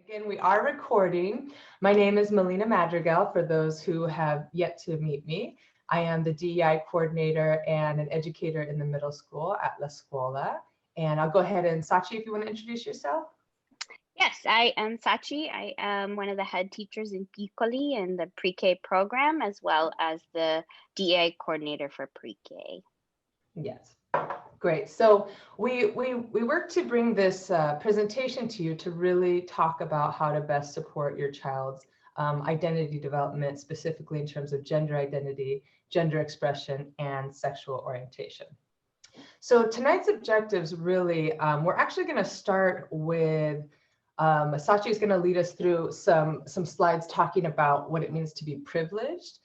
Again, we are recording. My name is Melina Madrigal, for those who have yet to meet me. I am the DEI coordinator and an educator in the middle school at La Scuola. And I'll go ahead and Saachi, if you want to introduce yourself. Yes, I am Saachi. I am one of the head teachers in Piccoli in the pre-K program, as well as the DEI coordinator for pre-K. Yes. Great. So we work to bring this presentation to you to really talk about how to best support your child's identity development, specifically in terms of gender identity, gender expression, and sexual orientation. So tonight's objectives really, we're actually going to start with Saachi is going to lead us through some slides talking about what it means to be privileged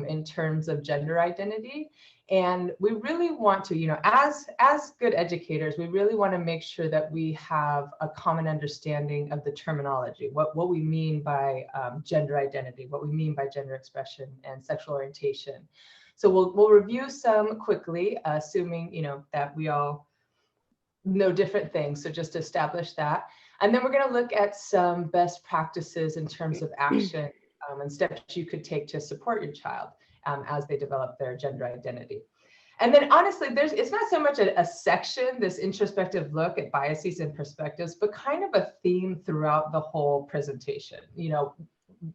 in terms of gender identity. And we really want to, as good educators, we really want to make sure that we have a common understanding of the terminology, what we mean by gender identity, what we mean by gender expression and sexual orientation. So we'll review some quickly, assuming, that we all know different things. So just establish that. And then we're going to look at some best practices in terms of action and steps you could take to support your child as they develop their gender identity. And then honestly, it's not so much a section, this introspective look at biases and perspectives, but kind of a theme throughout the whole presentation.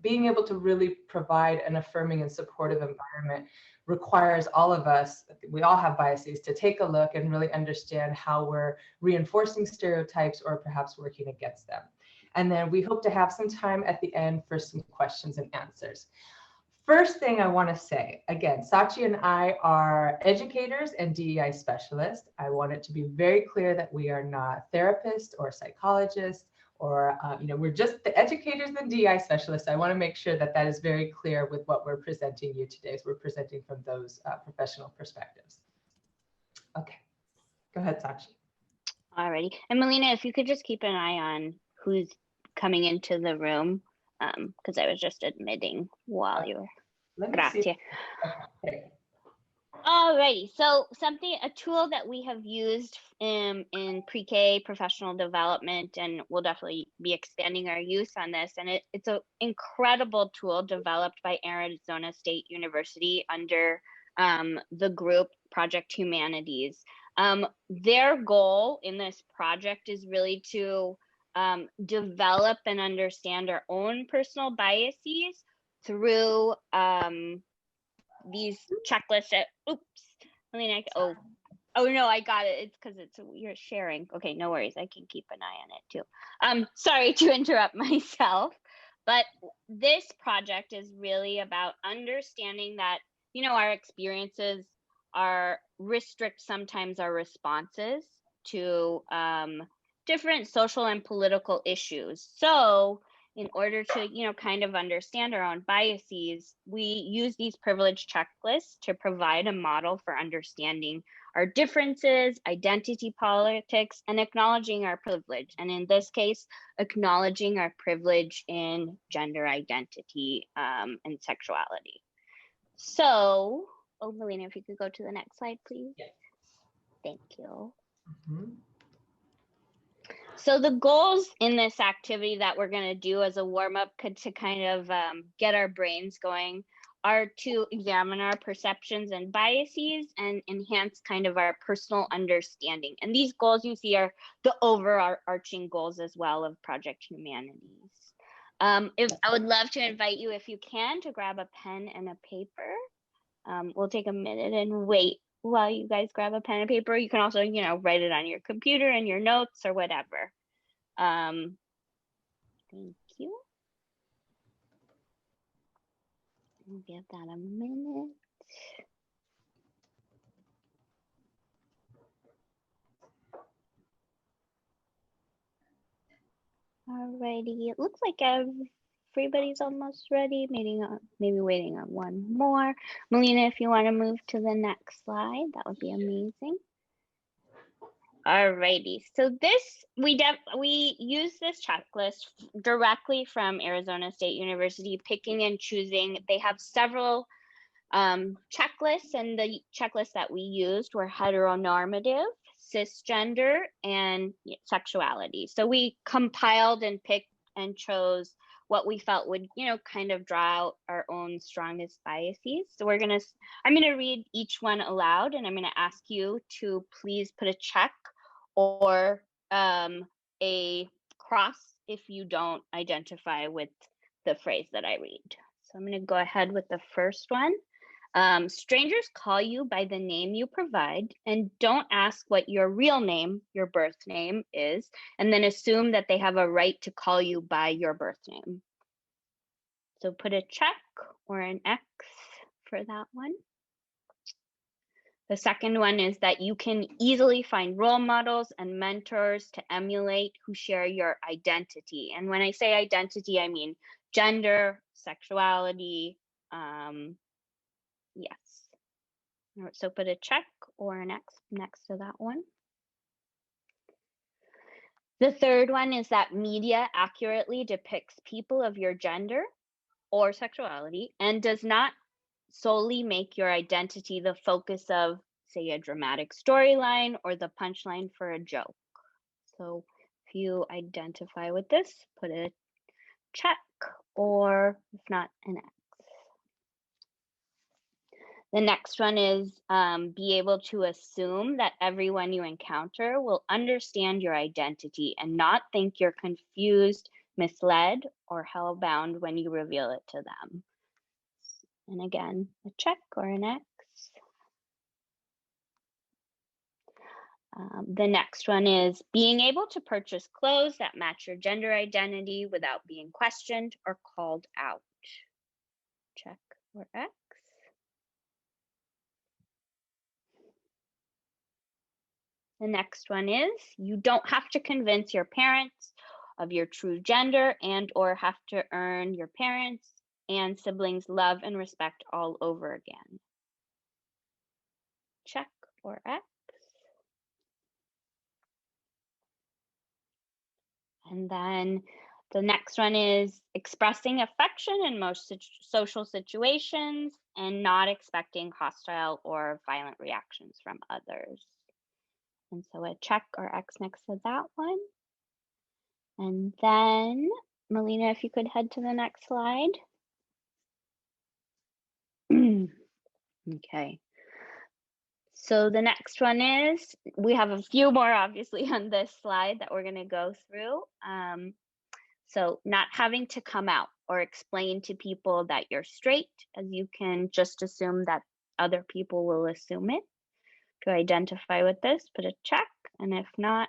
Being able to really provide an affirming and supportive environment requires all of us, we all have biases, to take a look and really understand how we're reinforcing stereotypes or perhaps working against them. And then we hope to have some time at the end for some questions and answers. First thing I want to say, again, Saachi and I are educators and DEI specialists. I want it to be very clear that we are not therapists or psychologists, or we're just the educators and DEI specialists. I want to make sure that that is very clear with what we're presenting you today, as we're presenting from those professional perspectives. Okay, go ahead, Saachi. Alrighty, and Melina, if you could just keep an eye on who's coming into the room, because I was just admitting while you were. Gracias. Okay. Alrighty, so a tool that we have used in pre-K professional development, and we'll definitely be expanding our use on this, and it's an incredible tool developed by Arizona State University under the group Project Humanities. Their goal in this project is really to develop and understand our own personal biases through these checklists. Melina, oh no, I got it. It's because you're sharing. Okay, no worries. I can keep an eye on it too. Sorry to interrupt myself, but this project is really about understanding that, our experiences restrict sometimes our responses to different social and political issues. So in order to, kind of understand our own biases, we use these privilege checklists to provide a model for understanding our differences, identity politics, and acknowledging our privilege. And in this case, acknowledging our privilege in gender identity and sexuality. So, Melina, if you could go to the next slide, please. Yes. Thank you. Mm-hmm. So the goals in this activity that we're going to do as a warm-up to kind of get our brains going are to examine our perceptions and biases and enhance kind of our personal understanding. And these goals you see are the overarching goals as well of Project Humanities. If I would love to invite you, if you can, to grab a pen and a paper. We'll take a minute and wait while you guys grab a pen and paper. You can also, write it on your computer in your notes or whatever. Thank you. We'll give that a minute. Alrighty, it looks like everybody's almost ready. Maybe waiting on one more. Melina, if you want to move to the next slide, that would be amazing. Alrighty, so we use this checklist directly from Arizona State University, picking and choosing. They have several checklists, and the checklists that we used were heteronormative, cisgender, and sexuality. So we compiled and picked and chose what we felt would, kind of draw out our own strongest biases. So I'm gonna read each one aloud, and I'm gonna ask you to please put a check or a cross if you don't identify with the phrase that I read. So I'm gonna go ahead with the first one. Strangers call you by the name you provide and don't ask what your real name, your birth name is, and then assume that they have a right to call you by your birth name. So put a check or an X for that one. The second one is that you can easily find role models and mentors to emulate who share your identity. And when I say identity, I mean gender, sexuality, yes. So put a check or an X next to that one. The third one is that media accurately depicts people of your gender or sexuality and does not solely make your identity the focus of, say, a dramatic storyline or the punchline for a joke. So if you identify with this, put a check or if not, an X. The next one is be able to assume that everyone you encounter will understand your identity and not think you're confused, misled, or hellbound when you reveal it to them. And again, a check or an X. The next one is being able to purchase clothes that match your gender identity without being questioned or called out. Check or X. The next one is you don't have to convince your parents of your true gender and or have to earn your parents and siblings' love and respect all over again. Check or X. And then the next one is expressing affection in most social situations and not expecting hostile or violent reactions from others. And so a check or X next to that one. And then, Melina, if you could head to the next slide. Okay. So the next one is, we have a few more obviously on this slide that we're going to go through. So not having to come out or explain to people that you're straight, as you can just assume that other people will assume it. To identify with this, put a check, and if not,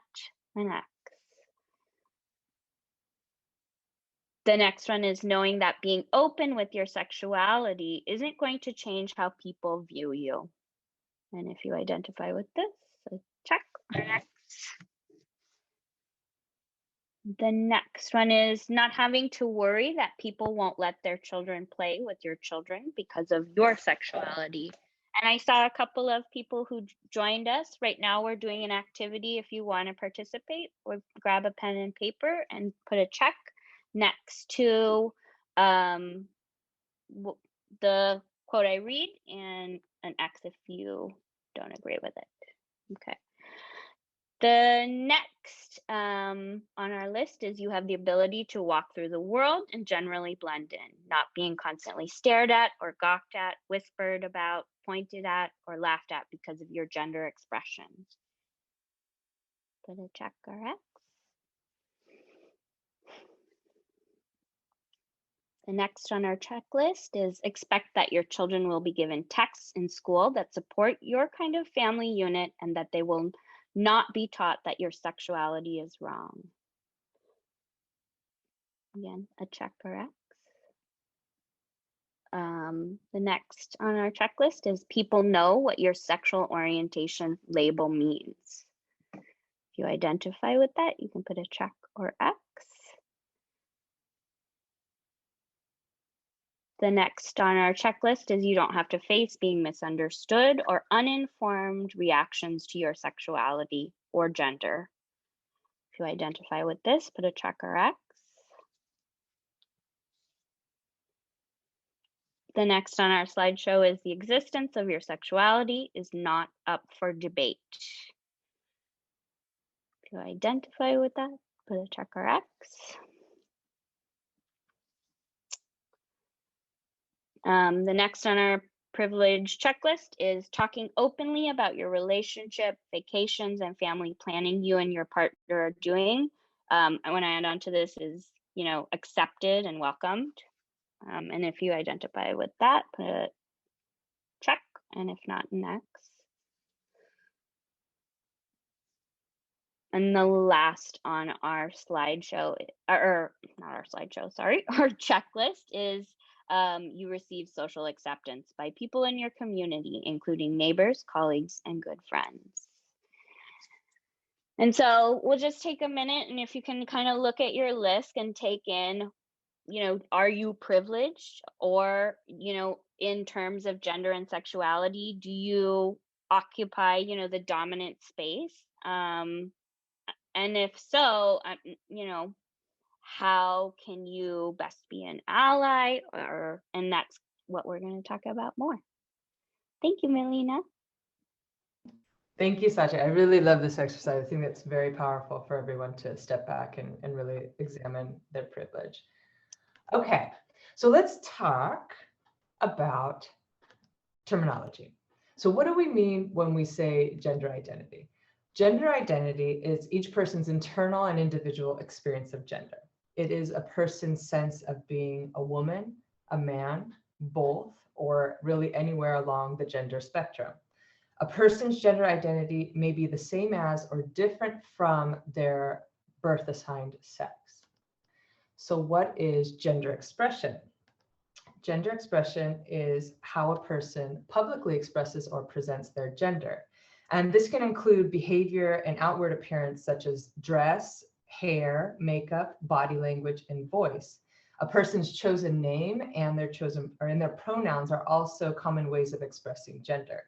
an X. The next one is knowing that being open with your sexuality isn't going to change how people view you. And if you identify with this, a check or an X. The next one is not having to worry that people won't let their children play with your children because of your sexuality. And I saw a couple of people who joined us. Right now we're doing an activity. If you want to participate, or grab a pen and paper and put a check next to the quote I read and an X if you don't agree with it. Okay. The next on our list is you have the ability to walk through the world and generally blend in, not being constantly stared at or gawked at, whispered about, pointed at, or laughed at because of your gender expression. Put a check or X. The next on our checklist is expect that your children will be given texts in school that support your kind of family unit and that they will not be taught that your sexuality is wrong. Again, a check or X. The next on our checklist is people know what your sexual orientation label means. If you identify with that, you can put a check or X. The next on our checklist is you don't have to face being misunderstood or uninformed reactions to your sexuality or gender. If you identify with this, put a check or X. The next on our slideshow is the existence of your sexuality is not up for debate. If you identify with that, put a check or X. The next on our privilege checklist is talking openly about your relationship, vacations, and family planning you and your partner are doing. I want to add on to this is, accepted and welcomed. And if you identify with that, put a check, and if not, next. And the last on our slideshow, or not our slideshow, sorry, our checklist is you receive social acceptance by people in your community, including neighbors, colleagues, and good friends. And so we'll just take a minute, and if you can kind of look at your list and take in, are you privileged? Or, in terms of gender and sexuality, do you occupy, the dominant space? And if so, how can you best be an ally? And that's what we're going to talk about more. Thank you, Melina. Thank you, Saachi. I really love this exercise. I think it's very powerful for everyone to step back and really examine their privilege. Okay, so let's talk about terminology. So what do we mean when we say gender identity? Gender identity is each person's internal and individual experience of gender. It is a person's sense of being a woman, a man, both, or really anywhere along the gender spectrum. A person's gender identity may be the same as or different from their birth assigned sex. So what is gender expression? Gender expression is how a person publicly expresses or presents their gender. And this can include behavior and outward appearance such as dress, hair, makeup, body language, and voice. A person's chosen name and their pronouns are also common ways of expressing gender.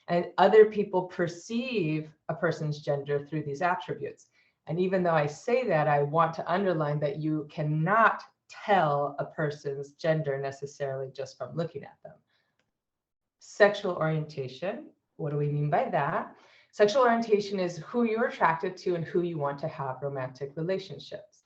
And other people perceive a person's gender through these attributes. And even though I say that, I want to underline that you cannot tell a person's gender necessarily just from looking at them. Sexual orientation, what do we mean by that? Sexual orientation is who you're attracted to and who you want to have romantic relationships.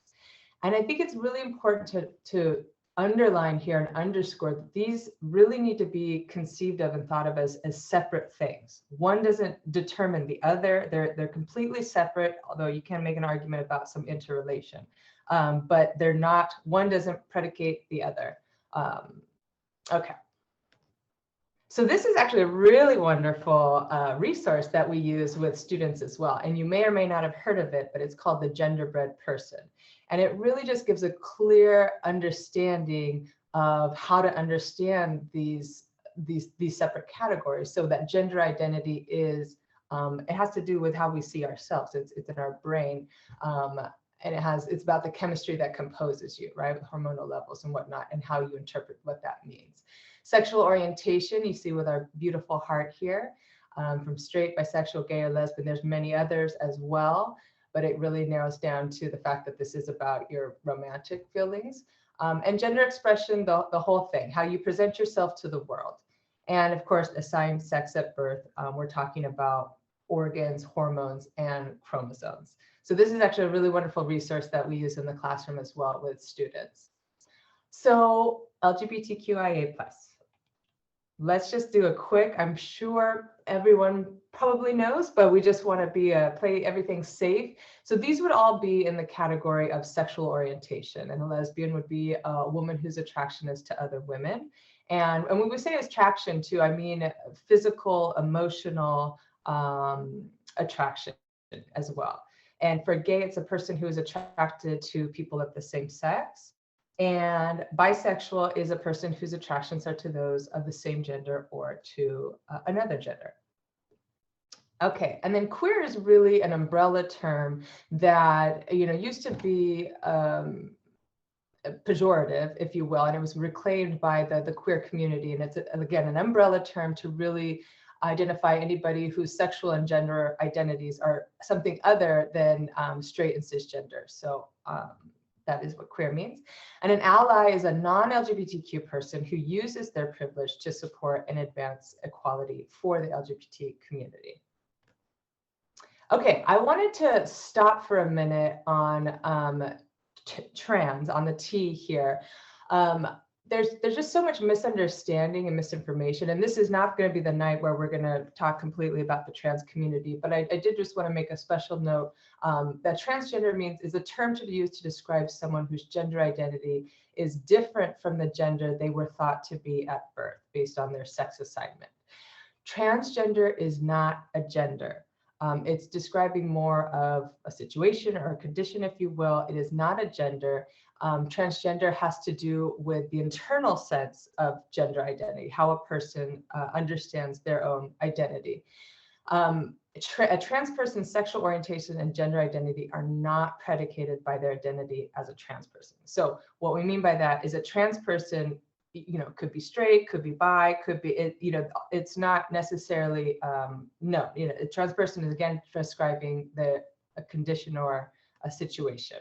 And I think it's really important to underline here and underscore that these really need to be conceived of and thought of as separate things. One doesn't determine the other. They're completely separate, although you can make an argument about some interrelation. But they're not, one doesn't predicate the other. Okay. So this is actually a really wonderful resource that we use with students as well. And you may or may not have heard of it, but it's called the Genderbread Person. And it really just gives a clear understanding of how to understand these separate categories. So that gender identity is, it has to do with how we see ourselves. It's in our brain. And it's about the chemistry that composes you, right? With hormonal levels and whatnot, and how you interpret what that means. Sexual orientation, you see with our beautiful heart here, from straight, bisexual, gay, or lesbian. There's many others as well, but it really narrows down to the fact that this is about your romantic feelings. And gender expression, the whole thing, how you present yourself to the world. And of course, assigned sex at birth, we're talking about organs, hormones, and chromosomes. So this is actually a really wonderful resource that we use in the classroom as well with students. So LGBTQIA+. Let's just do a quick, I'm sure everyone probably knows, but we just want to play everything safe. So these would all be in the category of sexual orientation, and a lesbian would be a woman whose attraction is to other women. And when we say attraction too, I mean physical, emotional attraction as well. And for gay, it's a person who is attracted to people of the same sex. And bisexual is a person whose attractions are to those of the same gender or to another gender. Okay, and then queer is really an umbrella term that used to be pejorative, if you will, and it was reclaimed by the queer community. And it's again an umbrella term to really identify anybody whose sexual and gender identities are something other than straight and cisgender. So that is what queer means. And an ally is a non-LGBTQ person who uses their privilege to support and advance equality for the LGBT community. Okay, I wanted to stop for a minute on trans, on the T here. there's just so much misunderstanding and misinformation, and this is not going to be the night where we're going to talk completely about the trans community, but I did just want to make a special note that transgender is a term to be used to describe someone whose gender identity is different from the gender they were thought to be at birth based on their sex assignment. Transgender is not a gender. It's describing more of a situation or a condition, if you will. It is not a gender. Transgender has to do with the internal sense of gender identity, how a person understands their own identity. A trans person's sexual orientation and gender identity are not predicated by their identity as a trans person. So what we mean by that is a trans person, could be straight, could be bi, could be, it's not necessarily, no, a trans person is again describing a condition or a situation.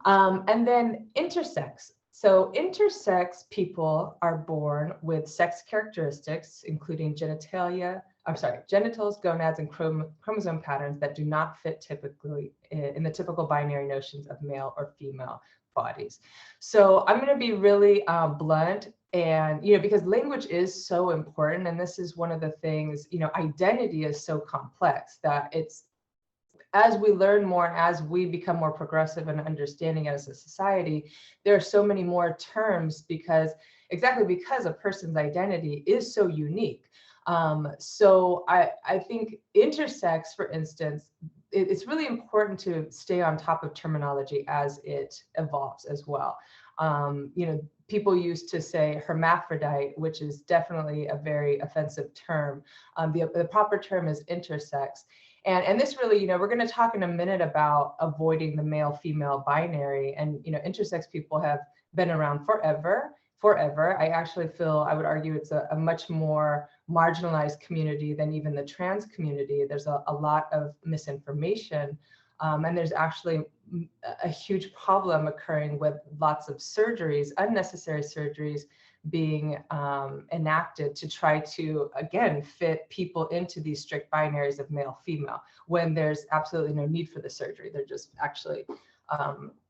And then intersex. So intersex people are born with sex characteristics, including genitals, gonads, and chromosome patterns that do not fit typically in the typical binary notions of male or female bodies. So I'm going to be really blunt, and because language is so important, and this is one of the things, identity is so complex that it's, as we learn more and as we become more progressive and understanding as a society, there are so many more terms because a person's identity is so unique. So I think intersex, for instance, it's really important to stay on top of terminology as it evolves as well. People used to say hermaphrodite, which is definitely a very offensive term. The proper term is intersex. And this really, we're going to talk in a minute about avoiding the male-female binary. And, intersex people have been around forever. I actually feel, I would argue it's a much more marginalized community than even the trans community. There's a lot of misinformation. And there's actually a huge problem occurring with lots of surgeries, unnecessary surgeries being enacted to try to, again, fit people into these strict binaries of male, female, when there's absolutely no need for the surgery. They're just actually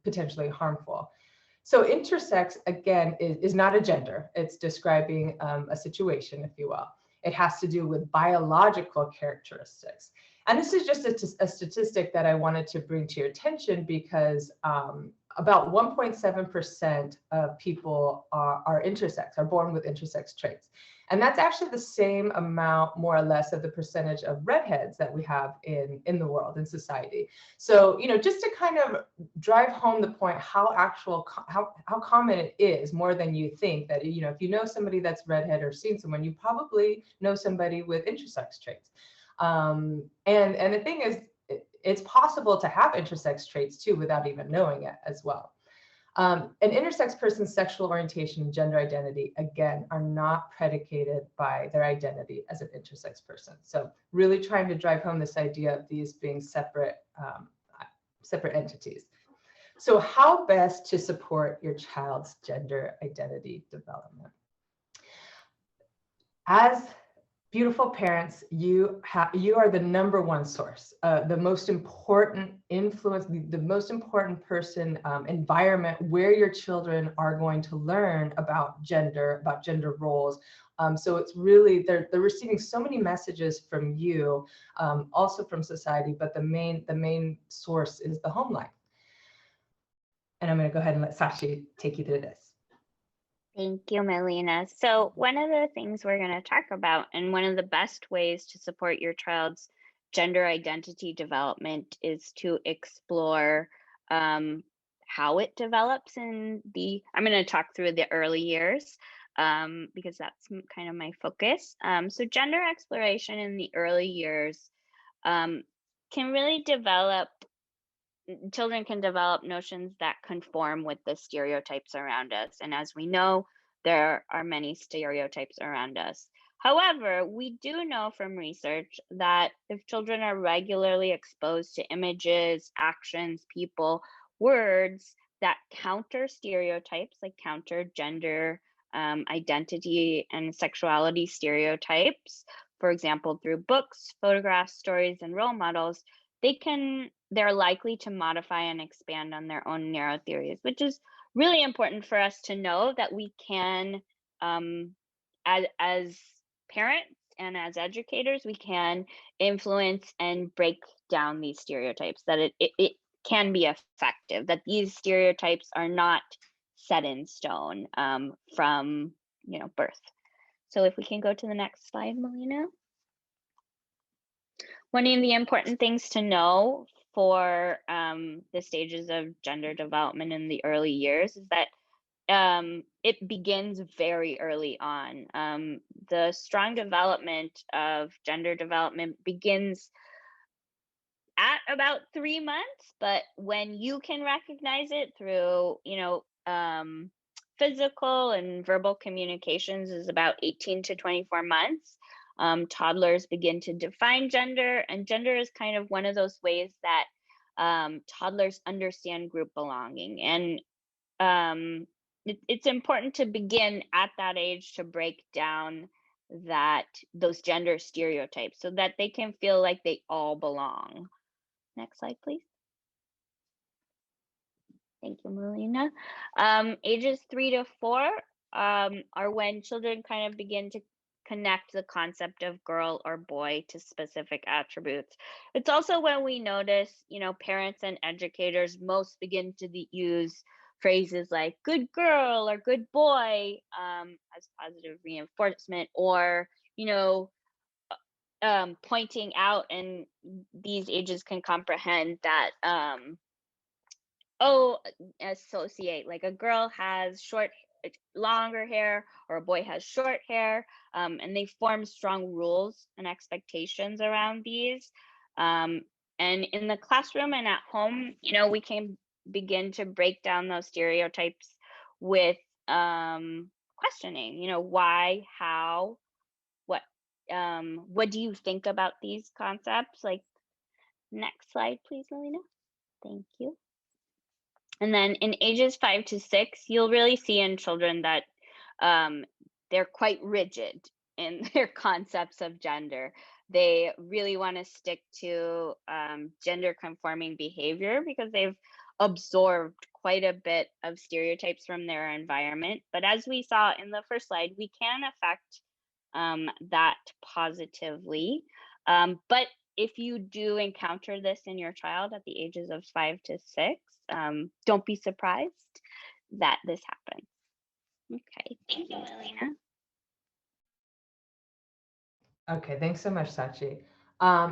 potentially harmful. So intersex, again, is not a gender. It's describing a situation, if you will. It has to do with biological characteristics. And this is just a statistic that I wanted to bring to your attention because about 1.7% of people are intersex, are born with intersex traits. And that's actually the same amount, more or less, of the percentage of redheads that we have in the world, in society. So, just to kind of drive home the point how common it is, more than you think, that, if you know somebody that's redhead or seen someone, you probably know somebody with intersex traits. And the thing is, it's possible to have intersex traits too without even knowing it as well. An intersex person's sexual orientation and gender identity, again, are not predicated by their identity as an intersex person. So really trying to drive home this idea of these being separate entities. So how best to support your child's gender identity development? As beautiful parents, you are the number one source, the most important influence, the most important person, environment where your children are going to learn about gender roles. So it's really, they're receiving so many messages from you, also from society, but the main source is the home life. And I'm going to go ahead and let Saachi take you through this. Thank you, Melina. So one of the things we're going to talk about, and one of the best ways to support your child's gender identity development, is to explore how it develops I'm going to talk through the early years because that's kind of my focus. So gender exploration in the early years can really children can develop notions that conform with the stereotypes around us. And as we know, there are many stereotypes around us. However, we do know from research that if children are regularly exposed to images, actions, people, words that counter stereotypes, like counter gender identity and sexuality stereotypes, for example, through books, photographs, stories, and role models, they're likely to modify and expand on their own narrow theories, which is really important for us to know that we can, as parents and as educators, we can influence and break down these stereotypes, that it can be effective, that these stereotypes are not set in stone from birth. So if we can go to the next slide, Melina. One of the important things to know for the stages of gender development in the early years is that it begins very early on. The strong development of gender development begins at about 3 months, but when you can recognize it through, physical and verbal communications is about 18 to 24 months. Toddlers begin to define gender, and gender is kind of one of those ways that toddlers understand group belonging. And it's important to begin at that age to break down those gender stereotypes so that they can feel like they all belong. Next slide, please. Thank you, Melina. Ages 3 to 4 are when children kind of begin to connect the concept of girl or boy to specific attributes. It's also when we notice, parents and educators most begin to use phrases like good girl or good boy as positive reinforcement, or, pointing out, and these ages can comprehend that, associate, like a girl has longer hair or a boy has short hair, and they form strong rules and expectations around these. And in the classroom and at home, we can begin to break down those stereotypes with questioning, why, how, what do you think about these concepts? Like, next slide, please, Melina. Thank you. And then in ages 5 to 6, you'll really see in children that they're quite rigid in their concepts of gender. They really want to stick to gender conforming behavior because they've absorbed quite a bit of stereotypes from their environment. But as we saw in the first slide, we can affect that positively. But if you do encounter this in your child at the ages of 5 to 6, don't be surprised that this happens. Okay, thank you, Melina. Okay, thanks so much, Saachi.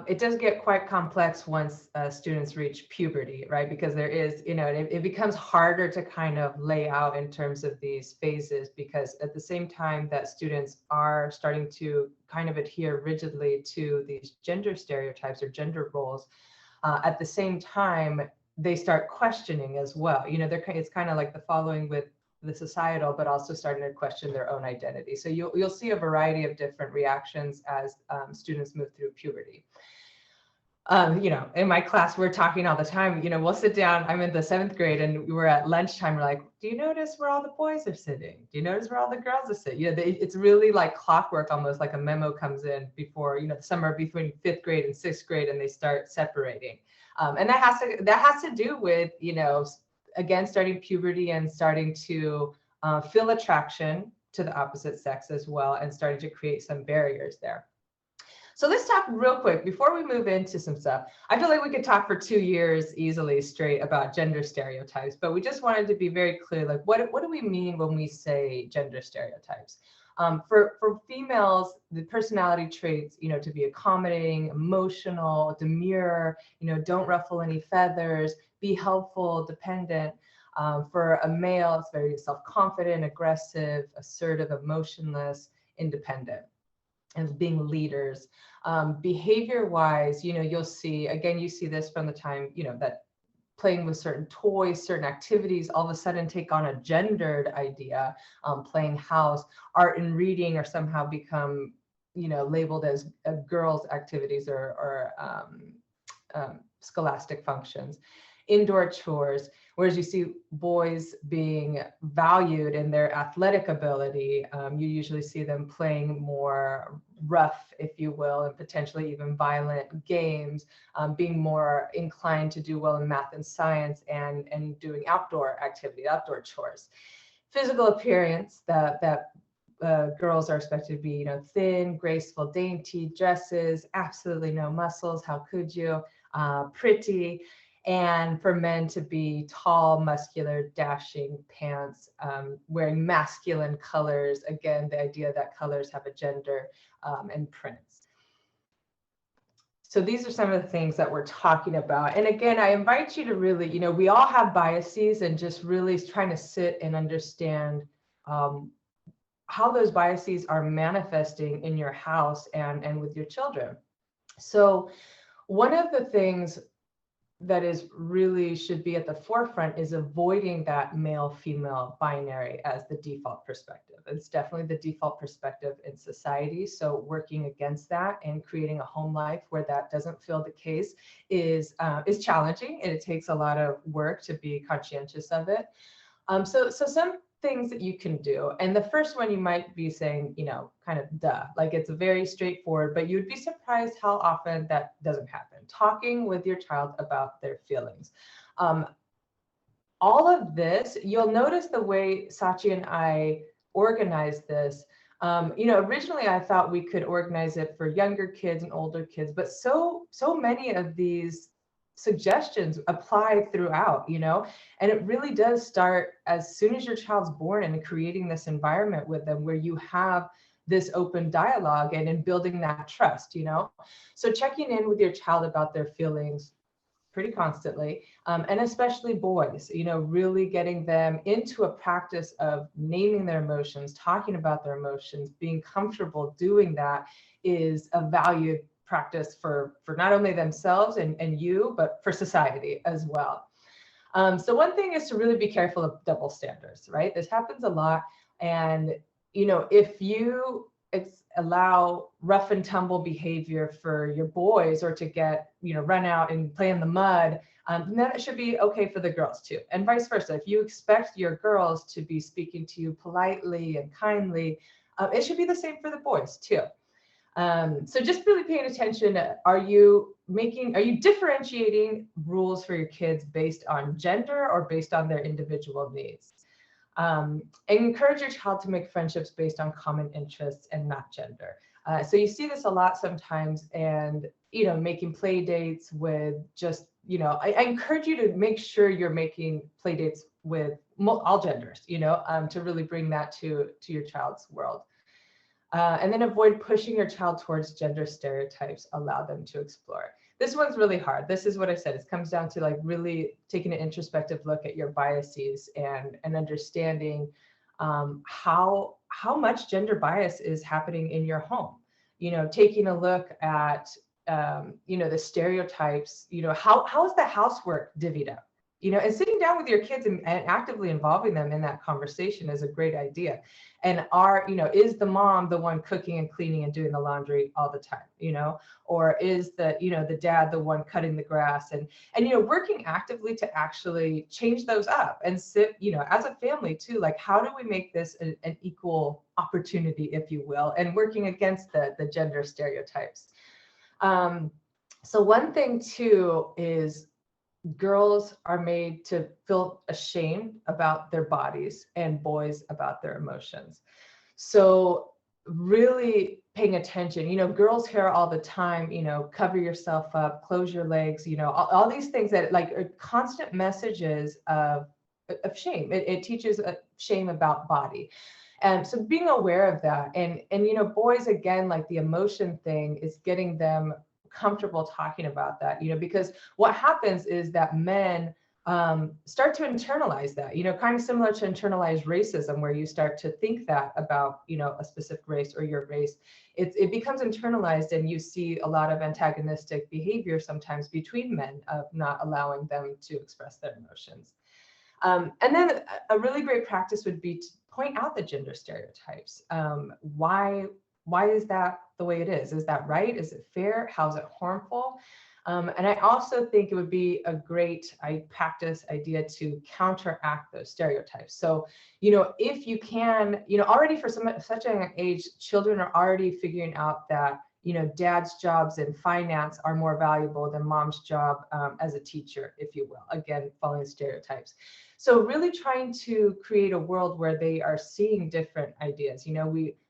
It does get quite complex once students reach puberty, right? Because there is, it becomes harder to kind of lay out in terms of these phases, because at the same time that students are starting to kind of adhere rigidly to these gender stereotypes or gender roles, at the same time, they start questioning as well. It's kind of like the following with the societal, but also starting to question their own identity. So you'll see a variety of different reactions as students move through puberty. In my class, we're talking all the time, we'll sit down, I'm in the 7th grade and we're at lunchtime. We're like, do you notice where all the boys are sitting? Do you notice where all the girls are sitting? It's really like clockwork, almost like a memo comes in before, somewhere between 5th grade and 6th grade, and they start separating. And that has to do with, again, starting puberty and starting to feel attraction to the opposite sex as well, and starting to create some barriers there. So let's talk real quick before we move into some stuff. I feel like we could talk for 2 years easily straight about gender stereotypes, but we just wanted to be very clear, like what do we mean when we say gender stereotypes? For females, the personality traits, to be accommodating, emotional, demure, don't ruffle any feathers, be helpful, dependent. For a male, it's very self-confident, aggressive, assertive, emotionless, independent, and being leaders. Behavior-wise, you'll see, again, you see this from the time, that playing with certain toys, certain activities, all of a sudden take on a gendered idea. Playing house, art and reading are somehow become, labeled as girls' activities or scholastic functions. indoor chores, whereas you see boys being valued in their athletic ability. You usually see them playing more rough, if you will, and potentially even violent games, being more inclined to do well in math and science, and doing outdoor activity, outdoor chores. Physical appearance, that girls are expected to be, you know, thin, graceful, dainty dresses, absolutely no muscles. How could you? Pretty. And for men to be tall, muscular, dashing pants, wearing masculine colors. Again, the idea that colors have a gender, and prints. So these are some of the things that we're talking about. And again, I invite you to really, you know, we all have biases, and just really trying to sit and understand how those biases are manifesting in your house and with your children. So one of the things that is really should be at the forefront is avoiding that male-female binary as the default perspective. It's definitely the default perspective in society. So working against that and creating a home life where that doesn't feel the case is challenging, and it takes a lot of work to be conscientious of it. So some things that you can do. And the first one you might be saying, you know, kind of duh, like it's very straightforward, but you'd be surprised how often that doesn't happen. Talking with your child about their feelings. All of this, you'll notice the way Saachi and I organize this. You know, originally I thought we could organize it for younger kids and older kids, but so many of these suggestions apply throughout, you know, and it really does start as soon as your child's born, and creating this environment with them where you have this open dialogue and in building that trust, you know. So checking in with your child about their feelings pretty constantly, and especially boys, you know, really getting them into a practice of naming their emotions, talking about their emotions, being comfortable doing that is a valued practice for not only themselves and you, but for society as well. So one thing is to really be careful of double standards, right? This happens a lot. And, you know, if you allow rough and tumble behavior for your boys, or to get, you know, run out and play in the mud, then it should be okay for the girls too. And vice versa. If you expect your girls to be speaking to you politely and kindly, it should be the same for the boys too. So just really paying attention, are you differentiating rules for your kids based on gender or based on their individual needs? And encourage your child to make friendships based on common interests and not gender. So you see this a lot sometimes, and, you know, making play dates with just, you know, I encourage you to make sure you're making play dates with all genders, you know, to really bring that to your child's world. And then avoid pushing your child towards gender stereotypes, allow them to explore. This one's really hard. This is what I said. It comes down to like really taking an introspective look at your biases and understanding how much gender bias is happening in your home. You know, taking a look at, you know, the stereotypes, you know, how is the housework divvied up? You know, and sitting down with your kids and actively involving them in that conversation is a great idea. And you know, is the mom the one cooking and cleaning and doing the laundry all the time, you know, or is the dad the one cutting the grass, and you know, working actively to actually change those up and sit, you know, as a family too, like how do we make this an equal opportunity, if you will, and working against the gender stereotypes. So one thing too is girls are made to feel ashamed about their bodies and boys about their emotions. So really paying attention, you know, girls hear all the time, you know, cover yourself up, close your legs, you know, all these things that like are constant messages of shame. It teaches shame about body. And so being aware of that, and you know, boys, again, like the emotion thing is getting them comfortable talking about that, you know, because what happens is that men start to internalize that, you know, kind of similar to internalized racism, where you start to think that about, you know, a specific race or your race. It becomes internalized, and you see a lot of antagonistic behavior sometimes between men of not allowing them to express their emotions. And then a really great practice would be to point out the gender stereotypes. Why is that the way it is? Is that right? Is it fair? How is it harmful? And I also think it would be a great practice idea to counteract those stereotypes. So, if you can, already for such a young age, children are already figuring out that, dad's jobs in finance are more valuable than mom's job as a teacher, if you will, again, following stereotypes. So really trying to create a world where they are seeing different ideas.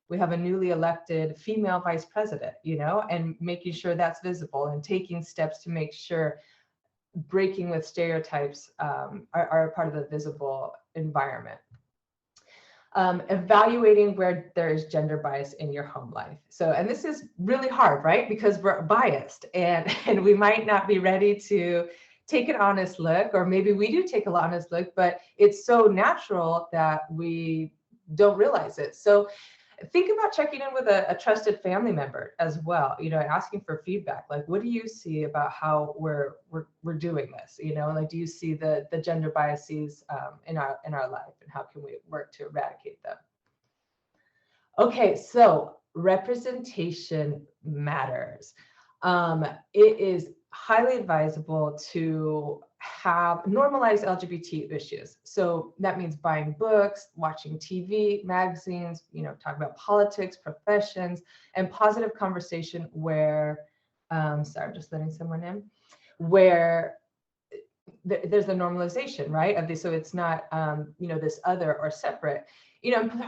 We have a newly elected female vice president, and making sure that's visible and taking steps to make sure breaking with stereotypes are a part of the visible environment. Evaluating where there is gender bias in your home life. So, and this is really hard, right? Because we're biased and we might not be ready to take an honest look, or maybe we do take an honest look, but it's so natural that we don't realize it. So think about checking in with a trusted family member as well, asking for feedback. Like, what do you see about how we're doing this? Like, do you see the gender biases in our life, and how can we work to eradicate them? Okay, so representation matters. It is highly advisable to have normalized LGBT issues. So that means buying books, watching TV, magazines, talk about politics, professions, and positive conversation where, sorry, I'm just letting someone in, where there's a normalization, right, of this. So it's not, this other or separate.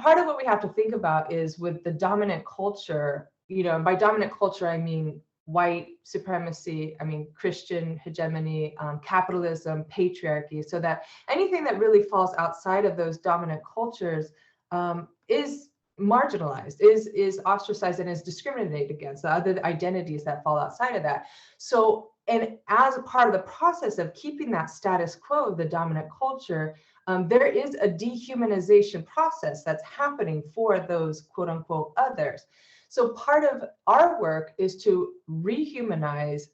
Part of what we have to think about is with the dominant culture, and by dominant culture, I mean white supremacy, Christian hegemony, capitalism, patriarchy, so that anything that really falls outside of those dominant cultures is marginalized, is ostracized, and is discriminated against, the other identities that fall outside of that. So, and as a part of the process of keeping that status quo of the dominant culture, there is a dehumanization process that's happening for those quote unquote others. So part of our work is to rehumanize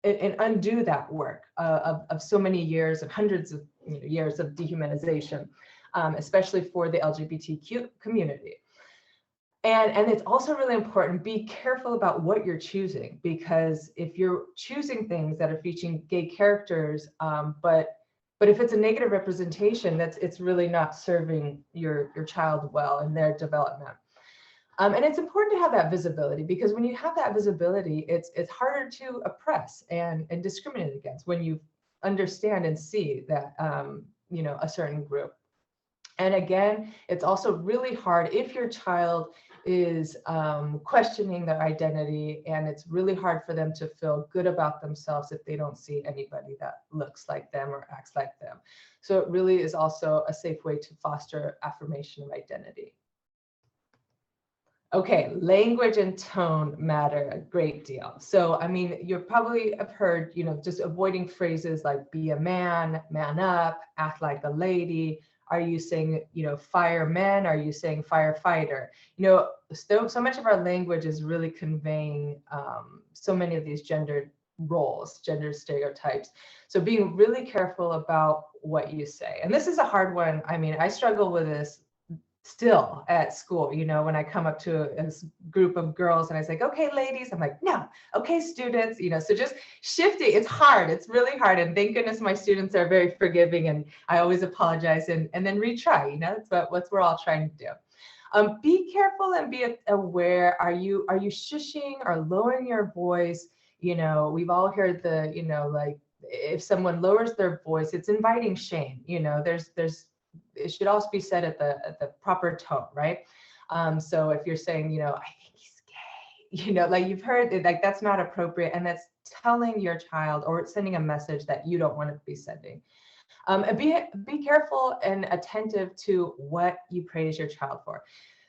and undo that work of so many years and hundreds of years of dehumanization, especially for the LGBTQ community. And it's also really important, be careful about what you're choosing, because if you're choosing things that are featuring gay characters, but if it's a negative representation, it's really not serving your child well in their development. And it's important to have that visibility, because when you have that visibility, it's harder to oppress and discriminate against when you understand and see that, a certain group. And again, it's also really hard if your child is questioning their identity, and it's really hard for them to feel good about themselves if they don't see anybody that looks like them or acts like them. So it really is also a safe way to foster affirmation of identity. Okay, language and tone matter a great deal. So, you probably have heard, just avoiding phrases like be a man, man up, act like a lady. Are you saying, fireman? Are you saying firefighter? So much of our language is really conveying so many of these gender roles, gender stereotypes. So being really careful about what you say. And this is a hard one. I struggle with this still at school, when I come up to a group of girls and I say, okay, ladies, I'm like, no, okay, students, so just shifting, it's hard, it's really hard. And thank goodness my students are very forgiving, and I always apologize and then retry, that's what we're all trying to do. Be careful and be aware. Are you shushing or lowering your voice? We've all heard the, like if someone lowers their voice, it's inviting shame. It should also be said at the proper tone, right? So if you're saying, I think he's gay, like you've heard it, like that's not appropriate, and that's telling your child or sending a message that you don't want to be sending. And be careful and attentive to what you praise your child for.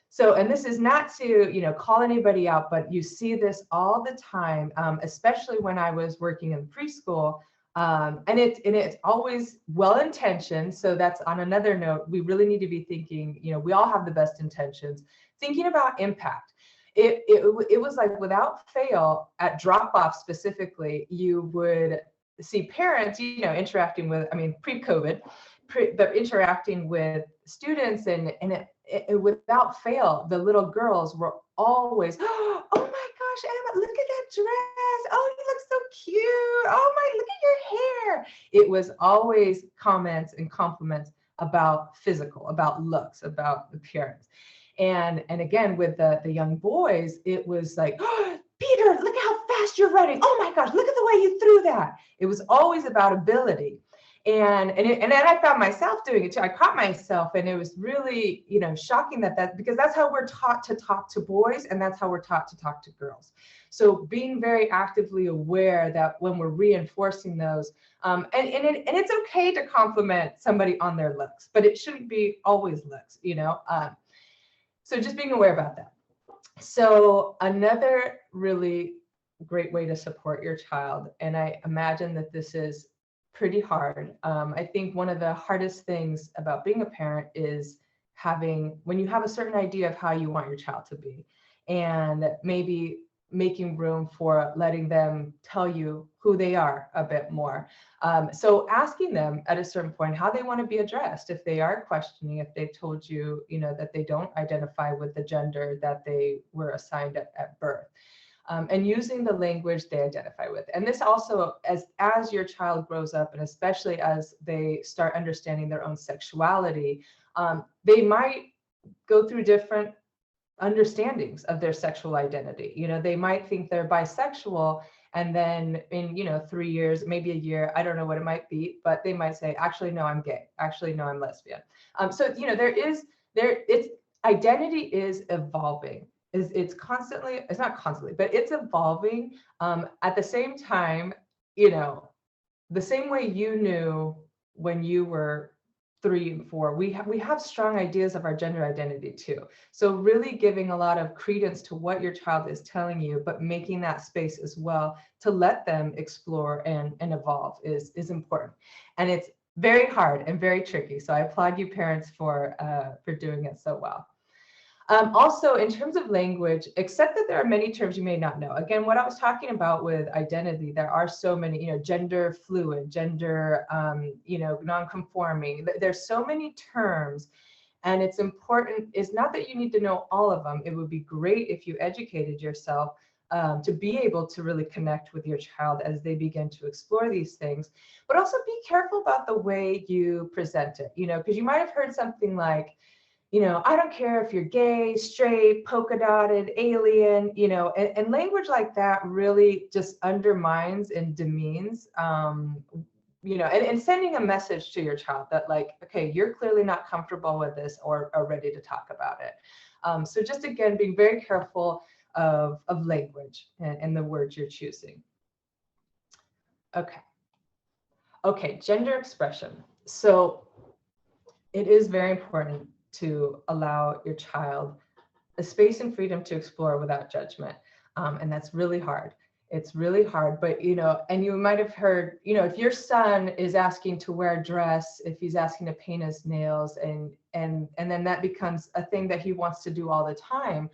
So, and this is not to, call anybody out, but you see this all the time, especially when I was working in preschool. And it's always well-intentioned. So that's on another note, we really need to be thinking, we all have the best intentions, thinking about impact. It was like without fail at drop-off specifically, you would see parents, interacting with, pre-COVID, but interacting with students, and it without fail, the little girls were always, oh my gosh, Emma, look at that dress. Oh, you look so cute. Oh my, look at your hair. It was always comments and compliments about physical, about looks, about appearance. And again, with the young boys, it was like, oh, Peter, look how fast you're running. Oh my gosh, look at the way you threw that. It was always about ability. And then I found myself doing it too. I caught myself, and it was really, shocking that because that's how we're taught to talk to boys, and that's how we're taught to talk to girls. So being very actively aware that when we're reinforcing those, and it's okay to compliment somebody on their looks, but it shouldn't be always looks, So just being aware about that. So another really great way to support your child, and I imagine that this is pretty hard. I think one of the hardest things about being a parent is when you have a certain idea of how you want your child to be, and maybe making room for letting them tell you who they are a bit more. So asking them at a certain point how they want to be addressed, if they are questioning, if they've told you, that they don't identify with the gender that they were assigned at birth. And using the language they identify with. And this also, as your child grows up, and especially as they start understanding their own sexuality, they might go through different understandings of their sexual identity. They might think they're bisexual, and then in 3 years, maybe a year, I don't know what it might be, but they might say, actually, no, I'm gay. Actually, no, I'm lesbian. So it's identity is evolving. It's not constantly, but it's evolving. At the same time, the same way you knew when you were 3 and 4, we have strong ideas of our gender identity too. So really giving a lot of credence to what your child is telling you, but making that space as well to let them explore and evolve is important. And it's very hard and very tricky. So I applaud you parents for doing it so well. Also, in terms of language, except that there are many terms you may not know. Again, what I was talking about with identity, there are so many, gender fluid, gender, non-conforming. There's so many terms, and it's important. It's not that you need to know all of them. It would be great if you educated yourself to be able to really connect with your child as they begin to explore these things. But also be careful about the way you present it, because you might have heard something like, I don't care if you're gay, straight, polka dotted, alien, and language like that really just undermines and demeans, and sending a message to your child that like, okay, you're clearly not comfortable with this or are ready to talk about it. So just again, being very careful of language and the words you're choosing. Okay, gender expression. So it is very important to allow your child a space and freedom to explore without judgment. And that's really hard. It's really hard, but, and you might have heard, if your son is asking to wear a dress, if he's asking to paint his nails, and then that becomes a thing that he wants to do all the time,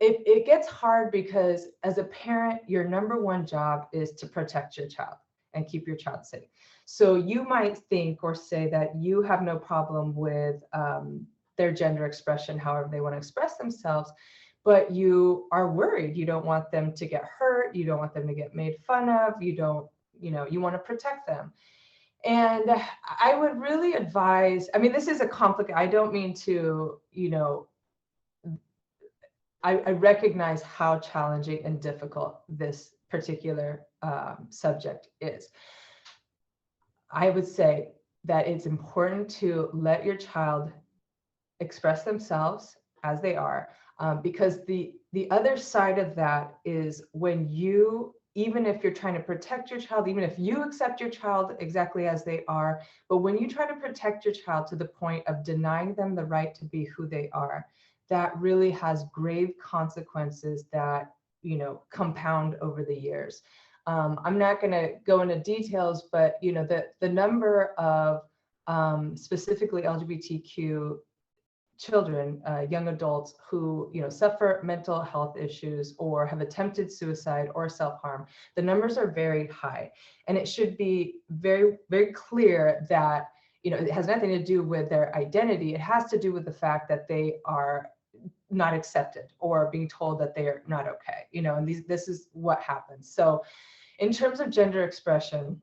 it gets hard because as a parent, your number one job is to protect your child and keep your child safe. So you might think or say that you have no problem with their gender expression, however they want to express themselves, but you are worried. You don't want them to get hurt. You don't want them to get made fun of. You want to protect them. And I would really advise, this is a complicated, I don't mean to, I recognize how challenging and difficult this particular subject is. I would say that it's important to let your child express themselves as they are, because the other side of that is when you, even if you're trying to protect your child, even if you accept your child exactly as they are, but when you try to protect your child to the point of denying them the right to be who they are, that really has grave consequences that, compound over the years. I'm not going to go into details, but the number of specifically LGBTQ children, young adults who suffer mental health issues or have attempted suicide or self-harm, the numbers are very high, and it should be very, very clear that it has nothing to do with their identity. It has to do with the fact that they are not accepted or being told that they are not okay, you know, and this is what happens. So in terms of gender expression,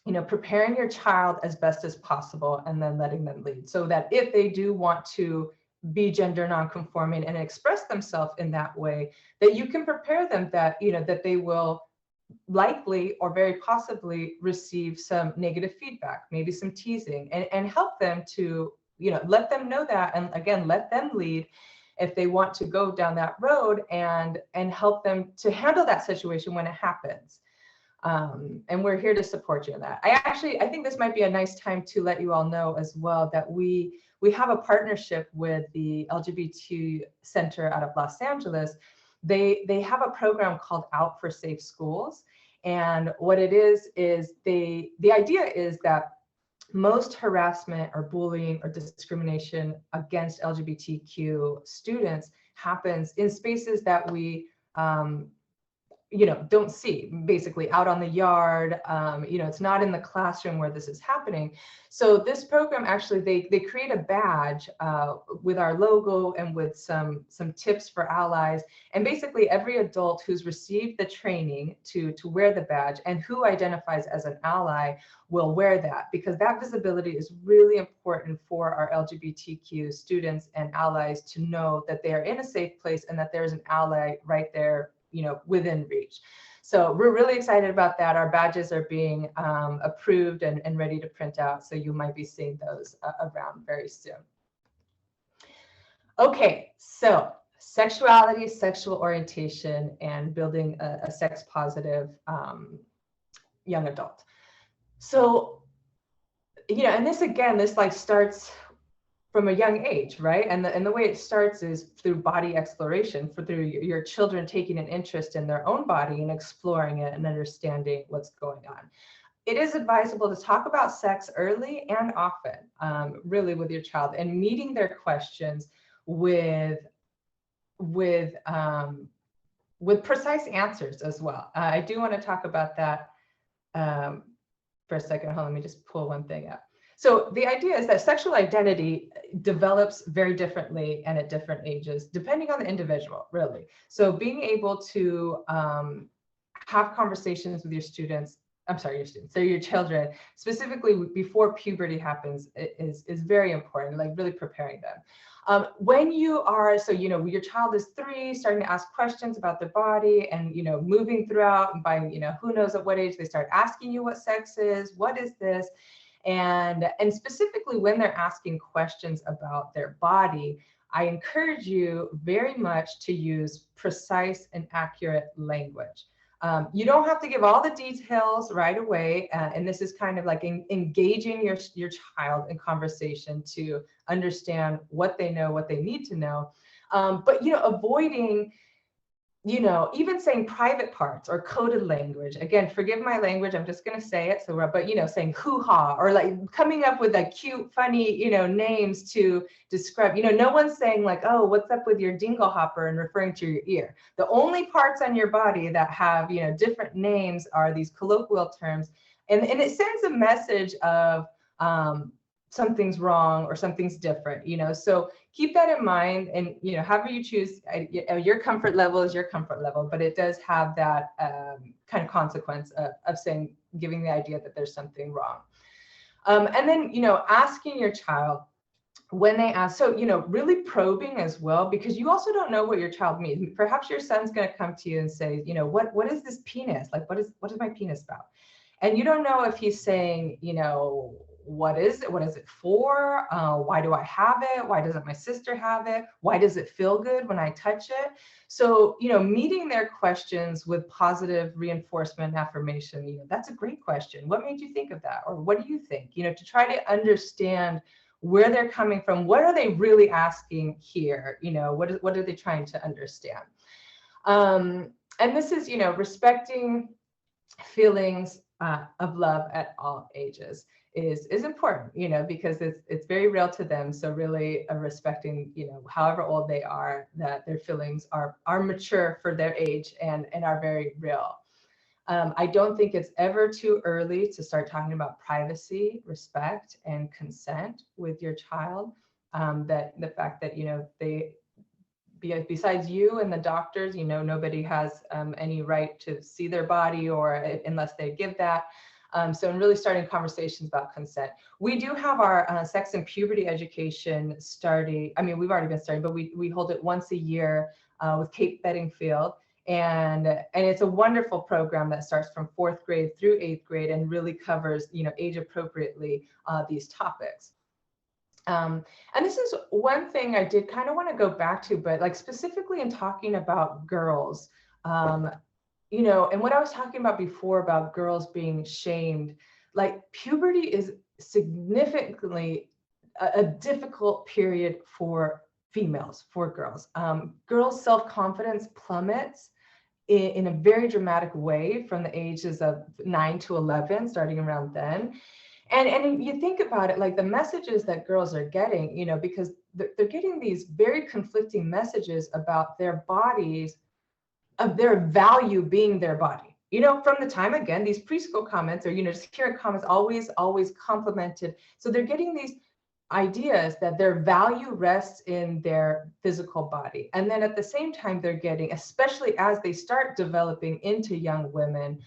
you know, preparing your child as best as possible and then letting them lead, so that if they do want to be gender nonconforming and express themselves in that way, that you can prepare them that, you know, that they will likely or very possibly receive some negative feedback, maybe some teasing, and help them to, you know, let them know that, and again, let them lead if they want to go down that road, and help them to handle that situation when it happens. And we're here to support you in that. I think this might be a nice time to let you all know as well that we have a partnership with the LGBT Center out of Los Angeles. They have a program called Out for Safe Schools. And what it is the idea is that most harassment or bullying or discrimination against LGBTQ students happens in spaces that we you know, don't see, basically out on the yard. You know, it's not in the classroom where this is happening. So this program, actually, they create a badge with our logo and with some tips for allies. And basically every adult who's received the training to wear the badge and who identifies as an ally will wear that, because that visibility is really important for our LGBTQ students and allies to know that they are in a safe place and that there's an ally right there, you know, within reach. So we're really excited about that. Our badges are being approved and ready to print out. So you might be seeing those around very soon. Okay, so sexuality, sexual orientation, and building a sex positive young adult. So, you know, and this again, this like starts from a young age, right? And the way it starts is through body exploration, through your children taking an interest in their own body and exploring it and understanding what's going on. It is advisable to talk about sex early and often, really with your child, and meeting their questions with precise answers as well. I do want to talk about that for a second. Hold on, let me just pull one thing up. So the idea is that sexual identity develops very differently and at different ages, depending on the individual, really. So being able to have conversations with your students, so your children, specifically before puberty happens, is very important, like really preparing them. When you are, so, you know, your child is 3, starting to ask questions about their body and, you know, moving throughout, and by, you know, who knows at what age they start asking you what sex is, what is this? And specifically when they're asking questions about their body, I encourage you very much to use precise and accurate language. You don't have to give all the details right away. And this is kind of like engaging your child in conversation to understand what they know, what they need to know. But, you know, avoiding, you know, even saying private parts or coded language. Again, forgive my language, I'm just going to say it. So, but, you know, saying hoo-ha, or like coming up with like cute, funny, you know, names to describe, you know, no one's saying like, oh, what's up with your dingle hopper and referring to your ear. The only parts on your body that have, you know, different names are these colloquial terms. And it sends a message of something's wrong or something's different, you know, so keep that in mind. And, you know, however you choose, your comfort level is your comfort level, but it does have that kind of consequence of saying, giving the idea that there's something wrong. And then, you know, asking your child when they ask, so, you know, really probing as well, because you also don't know what your child means. Perhaps your son's going to come to you and say, you know, what is this penis? Like, what is my penis about? And you don't know if he's saying, you know, what is it? What is it for? Why do I have it? Why doesn't my sister have it? Why does it feel good when I touch it? So, you know, meeting their questions with positive reinforcement and affirmation, you know, that's a great question. What made you think of that? Or what do you think? You know, to try to understand where they're coming from. What are they really asking here? You know, what are they trying to understand? And this is, you know, respecting feelings of love at all ages is important, you know, because it's very real to them. So really respecting, you know, however old they are, that their feelings are mature for their age and are very real. I don't think it's ever too early to start talking about privacy, respect, and consent with your child. That the fact that, you know, besides you and the doctors, nobody has any right to see their body or unless they give that. So in really starting conversations about consent. We do have our sex and puberty education starting. I mean, we've already been starting, but we hold it once a year with Kate Bedingfield. And it's a wonderful program that starts from 4th grade through 8th grade and really covers, age appropriately these topics. And this is one thing I did kind of want to go back to, but like specifically in talking about girls, and what I was talking about before about girls being shamed, like puberty is significantly a difficult period for females, for girls. Girls' self-confidence plummets in a very dramatic way from the ages of 9 to 11, starting around then. And you think about it, like the messages that girls are getting, because they're getting these very conflicting messages about their bodies, of their value being their body. From the time, again, these preschool comments or, just hearing comments always complimented. So they're getting these ideas that their value rests in their physical body. And then at the same time, they're getting, especially as they start developing into young women,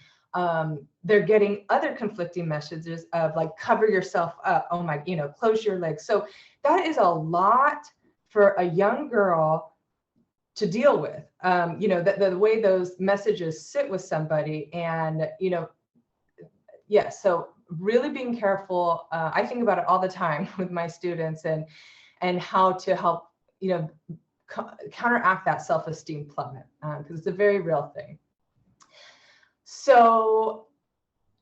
they're getting other conflicting messages of like, cover yourself up, oh my, close your legs. So that is a lot for a young girl to deal with, the way those messages sit with somebody. And, so really being careful. I think about it all the time with my students and how to help, counteract that self-esteem plummet, because it's a very real thing. So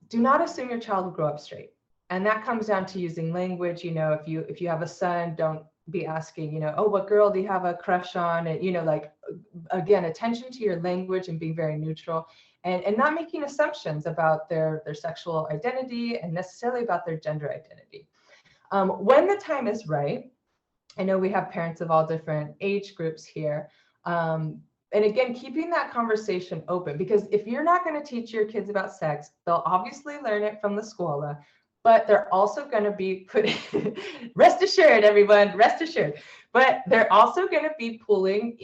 do not assume your child will grow up straight. And that comes down to using language. If you have a son, don't be asking, oh, what girl do you have a crush on? And, again, attention to your language and being very neutral and not making assumptions about their sexual identity and necessarily about their gender identity. When the time is right, I know we have parents of all different age groups here. And again, keeping that conversation open, because if you're not going to teach your kids about sex, they'll obviously learn it from the Scuola, but they're also going to be rest assured, everyone, rest assured, but they're also going to be pulling,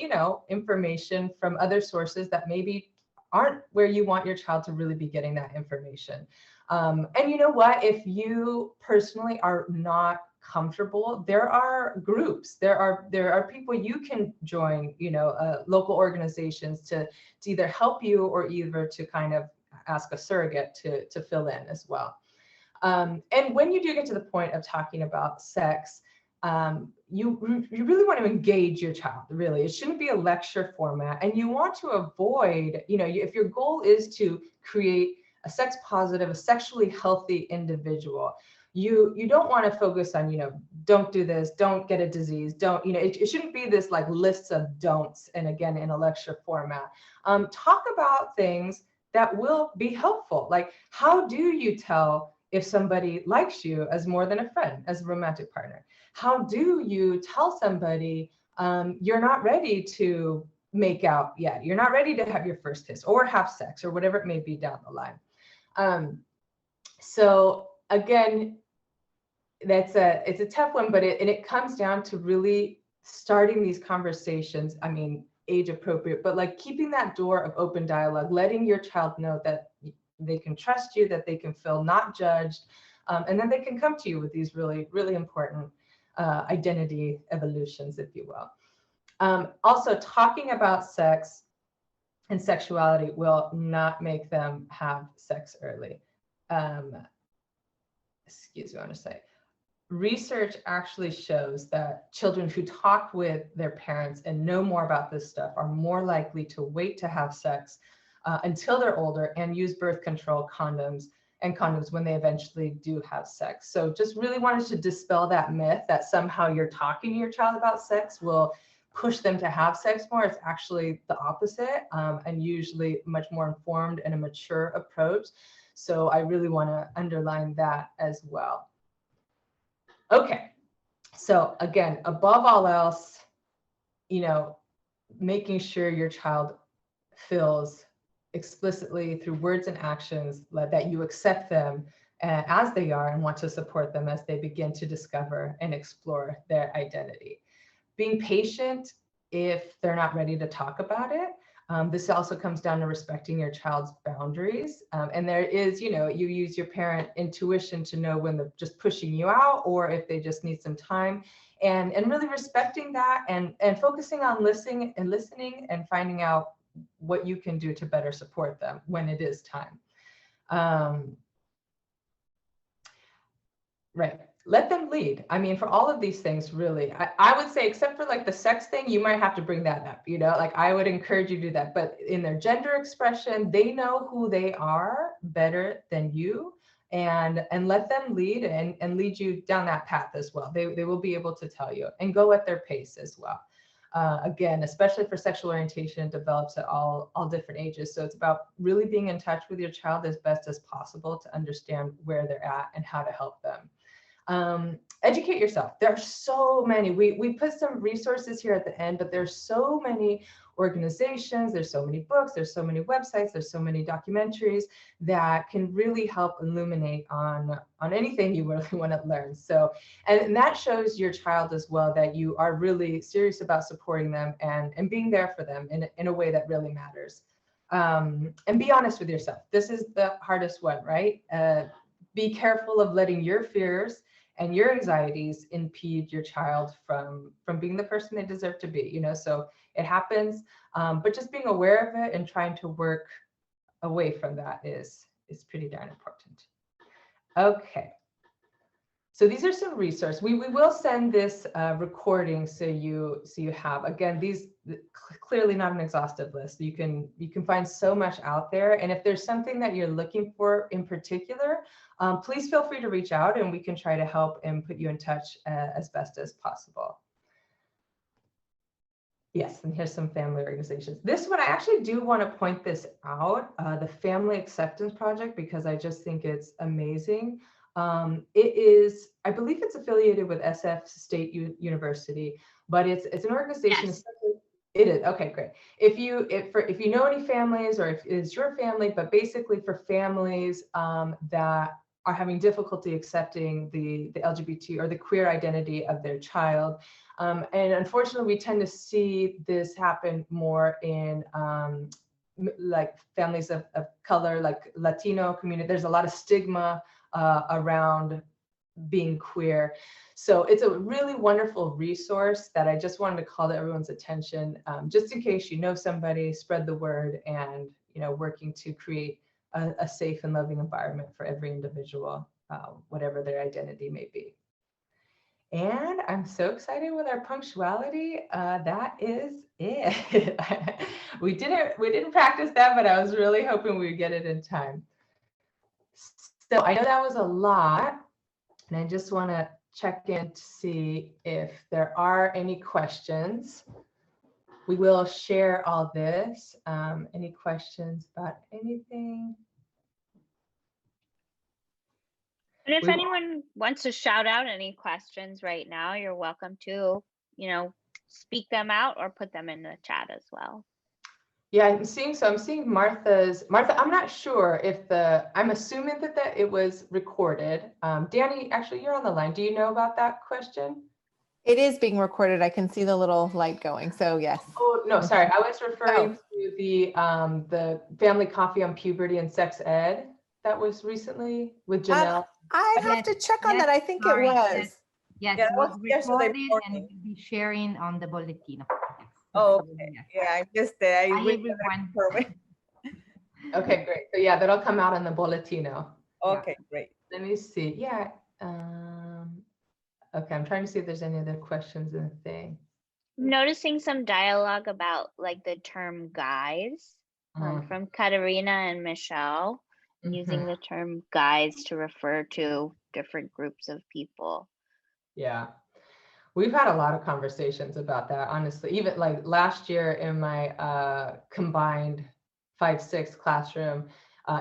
information from other sources that maybe aren't where you want your child to really be getting that information. And you know what, if you personally are not comfortable, there are groups, there are people you can join, local organizations to either help you or either to kind of ask a surrogate to fill in as well. And when you do get to the point of talking about sex, you really want to engage your child, really. It shouldn't be a lecture format. And you want to avoid, if your goal is to create a sex positive, a sexually healthy individual, you don't want to focus on, don't do this, don't get a disease, don't, it shouldn't be this like lists of don'ts. And again, in a lecture format, talk about things that will be helpful. Like, how do you tell if somebody likes you as more than a friend, as a romantic partner? How do you tell somebody you're not ready to make out yet? You're not ready to have your first kiss or have sex or whatever it may be down the line. So again, it's a tough one, but it comes down to really starting these conversations. I mean, age appropriate, but like keeping that door of open dialogue, letting your child know that they can trust you, that they can feel not judged, and then they can come to you with these really, really important identity evolutions, if you will. Also, talking about sex and sexuality will not make them have sex early. Excuse me, I want to say, research actually shows that children who talk with their parents and know more about this stuff are more likely to wait to have sex until they're older and use birth control condoms when they eventually do have sex. So just really wanted to dispel that myth that somehow you're talking to your child about sex will push them to have sex more. It's actually the opposite, and usually much more informed and a mature approach. So I really want to underline that as well. Okay, so again, above all else, making sure your child feels explicitly through words and actions that you accept them as they are and want to support them as they begin to discover and explore their identity. Being patient if they're not ready to talk about it. This also comes down to respecting your child's boundaries. And there is, you use your parent intuition to know when they're just pushing you out or if they just need some time, and really respecting that, and focusing on listening and finding out what you can do to better support them when it is time. Right. Let them lead. I mean, for all of these things, really, I would say, except for like the sex thing, you might have to bring that up, like I would encourage you to do that. But in their gender expression, they know who they are better than you, and let them lead and lead you down that path as well. They will be able to tell you, and go at their pace as well. Again, especially for sexual orientation, it develops at all different ages. So it's about really being in touch with your child as best as possible to understand where they're at and how to help them. Educate yourself. There are so many. We put some resources here at the end, but there's so many organizations, there's so many books, there's so many websites, there's so many documentaries that can really help illuminate on anything you really want to learn. So, and that shows your child as well that you are really serious about supporting them and being there for them in a way that really matters. And be honest with yourself. This is the hardest one, right? Be careful of letting your fears and your anxieties impede your child from being the person they deserve to be. So it happens, but just being aware of it and trying to work away from that is pretty darn important. Okay. So these are some resources. We will send this recording so you have, again, these clearly not an exhaustive list. You can find so much out there, and if there's something that you're looking for in particular, please feel free to reach out and we can try to help and put you in touch as best as possible. Yes, and here's some family organizations. This one, I actually do want to point this out, the Family Acceptance Project, because I just think it's amazing. It is, I believe it's affiliated with SF State University, but it's an organization. Yes. It is, okay, great. If you know any families, or if it's your family, but basically for families that are having difficulty accepting the LGBT or the queer identity of their child. And unfortunately, we tend to see this happen more in like families of color, like Latino community. There's a lot of stigma around being queer. So it's a really wonderful resource that I just wanted to call to everyone's attention, just in case you know somebody, spread the word, and working to create a safe and loving environment for every individual, whatever their identity may be. And I'm so excited with our punctuality. That is it. We didn't practice that, but I was really hoping we would get it in time. So I know that was a lot, and I just want to check in to see if there are any questions. We will share all this. Any questions about anything? And if anyone wants to shout out any questions right now, you're welcome to, speak them out or put them in the chat as well. Yeah, I'm seeing Martha, I'm not sure if I'm assuming that it was recorded. Danny, actually, you're on the line. Do you know about that question? It is being recorded. I can see the little light going. So yes. Oh, no, sorry. I was referring to the family coffee on puberty and sex ed that was recently with Janelle. I have to check on that. I think it was. Yes, Yeah, it was recorded yesterday and will be sharing on the bulletin. Yes. Oh, okay. Yes. Yeah, I missed it. Hi, everyone. Okay, great. So yeah, that'll come out on the bulletino. Okay, great. Let me see. Yeah. Okay, I'm trying to see if there's any other questions in the thing. Noticing some dialogue about like the term guys from Katerina and Michelle, using the term guys to refer to different groups of people. Yeah, we've had a lot of conversations about that, honestly. Even like last year in my combined 5-6 classroom,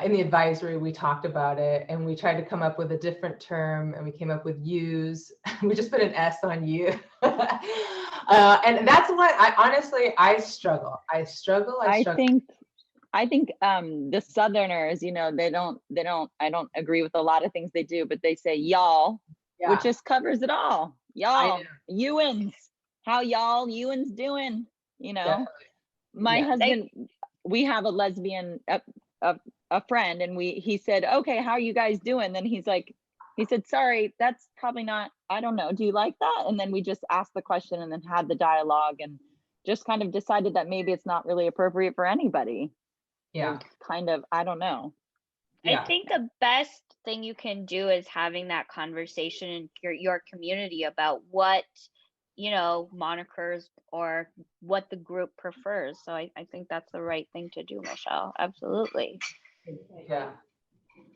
in the advisory, we talked about it and we tried to come up with a different term, and we came up with use. We just put an S on you. And that's what I struggle. I think the Southerners, I don't agree with a lot of things they do, but they say y'all, which just covers it all. Y'all, Ewans, how y'all Ewans doing? you know. Definitely. My Yeah. husband, we have a lesbian a friend, and he said, okay, how are you guys doing? Then he said, sorry, that's probably not, I don't know, do you like that? And then we just asked the question and then had the dialogue and just kind of decided that maybe it's not really appropriate for anybody. Yeah. Kind of, I don't know. Yeah. I think the best thing you can do is having that conversation in your community about what, you know, monikers or what the group prefers. So I think that's the right thing to do, Michelle. Absolutely. Yeah.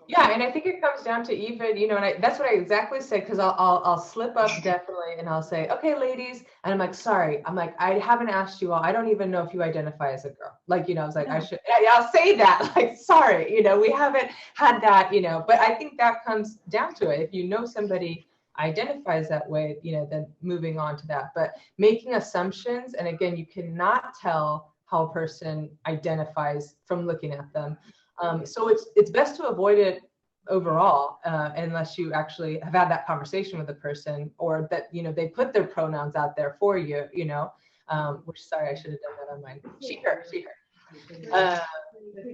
Yeah, and I think it comes down to even, you know, and that's what I exactly said, because I'll slip up definitely, and I'll say, okay, ladies, and I'm like, sorry, I'm like, I haven't asked you all, I don't even know if you identify as a girl. Like, you know, I was like, I should, I'll say that, like, sorry, you know, we haven't had that, you know, but I think that comes down to it. If you know somebody identifies that way, you know, then moving on to that. But making assumptions, and again, you cannot tell how a person identifies from looking at them. So it's best to avoid it overall, unless you actually have had that conversation with the person, or that, you know, they put their pronouns out there for you, you know, which, sorry, I should have done that on mine. She, her.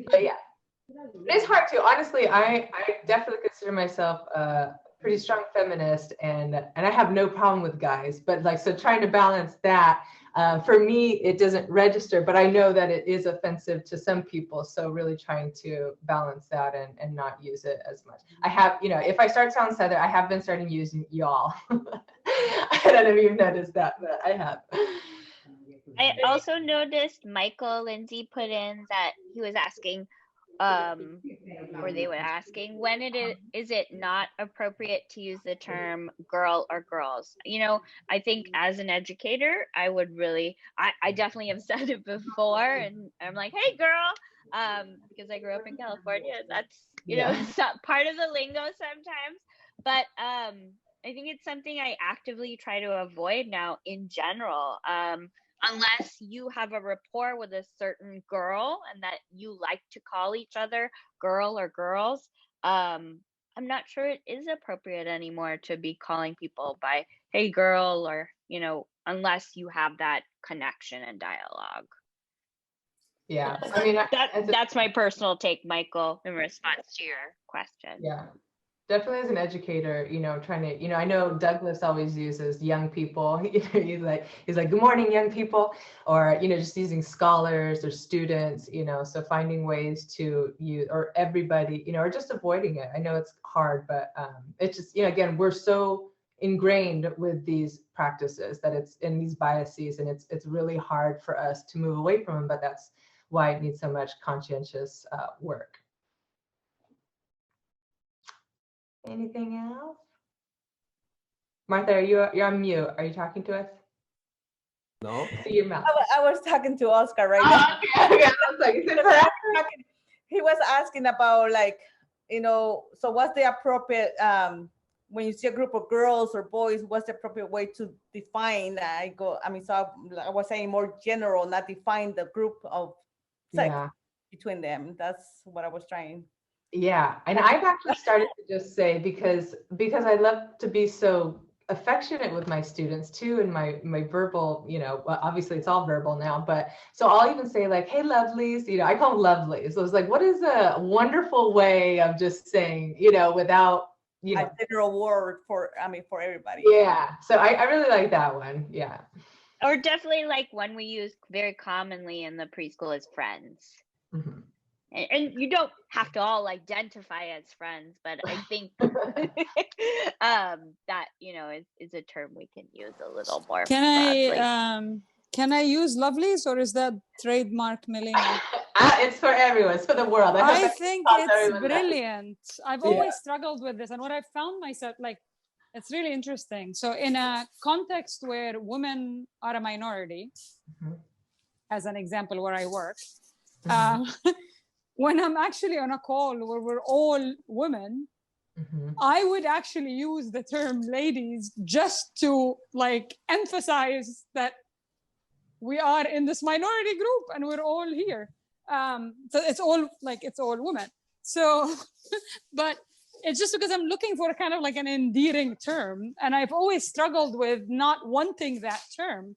But yeah, it's hard to, honestly, I definitely consider myself a pretty strong feminist, and I have no problem with guys, but like, so trying to balance that, for me, it doesn't register, but I know that it is offensive to some people. So really trying to balance that and not use it as much. I have, you know, if I start sounding Southern, I have been starting using y'all. I don't know if you've noticed that, but I have. I also noticed Michael Lindsay put in that he was asking, or they were asking, when is it not appropriate to use the term girl or girls? You know, I think as an educator, I would really, I definitely have said it before, and I'm like, hey girl, because I grew up in California. That's, you know, part of the lingo sometimes. But I think it's something I actively try to avoid now in general. Unless you have a rapport with a certain girl and that you like to call each other girl or girls, I'm not sure it is appropriate anymore to be calling people by, hey girl, or, you know, unless you have that connection and dialogue. Yeah, I mean, that's my personal take, Michael, in response to your question. Yeah. Definitely as an educator, you know, trying to, you know, I know Douglas always uses young people. He's like, good morning, young people, or, you know, just using scholars or students, you know, so finding ways to use, or everybody, you know, or just avoiding it. I know it's hard, but it's just, you know, again, we're so ingrained with these practices that it's in these biases, and it's really hard for us to move away from them, but that's why it needs so much conscientious work. Anything else? Martha, you're on mute. Are you talking to us? No. See your mouth. I was talking to Oscar right now. Okay. I was like, is it forever? He was asking about, like, you know, so what's the appropriate, when you see a group of girls or boys, what's the appropriate way to define? I was saying more general, not define the group of sex between them. That's what I was trying. Yeah, and I've actually started to just say, because I love to be so affectionate with my students too, and my verbal, you know, well, obviously it's all verbal now, but so I'll even say like, hey lovelies, you know, I call them lovelies. So it's like, what is a wonderful way of just saying, you know, without, you know, a general word for everybody. Yeah, so I really like that one. Yeah. Or definitely like one we use very commonly in the preschool is friends. Mm-hmm. And you don't have to all identify as friends, but I think that, you know, is a term we can use a little more broadly. Can I use lovelies, or is that trademark, Melina? It's for everyone. It's for the world. I think it's brilliant. I've always struggled with this, and what I found myself, like, it's really interesting. So in a context where women are a minority, as an example where I work, when I'm actually on a call where we're all women, I would actually use the term ladies just to like emphasize that we are in this minority group and we're all here. So it's all women. So, but it's just because I'm looking for kind of like an endearing term, and I've always struggled with not wanting that term.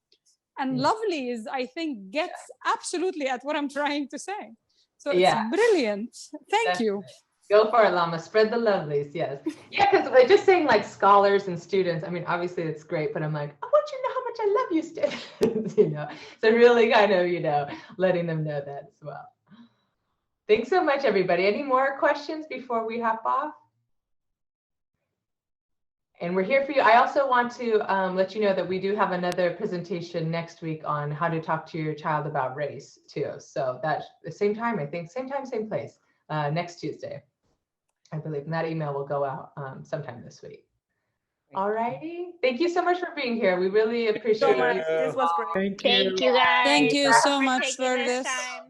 And lovelies, I think, gets absolutely at what I'm trying to say. So it's Yeah. brilliant. Thank you. Go for it, Lama. Spread the lovelies. Yes. Yeah, because like just saying like scholars and students, I mean, obviously it's great, but I'm like, I want you to know how much I love you, students, you know. So really kind of, you know, letting them know that as well. Thanks so much, everybody. Any more questions before we hop off? And we're here for you. I also want to let you know that we do have another presentation next week on how to talk to your child about race too. So that's the same time, I think, same time, same place, next Tuesday, I believe. And that email will go out sometime this week. All righty. Thank you so much for being here. We really appreciate it. This was great. Thank you guys. Thank you so for much taking for this this. time.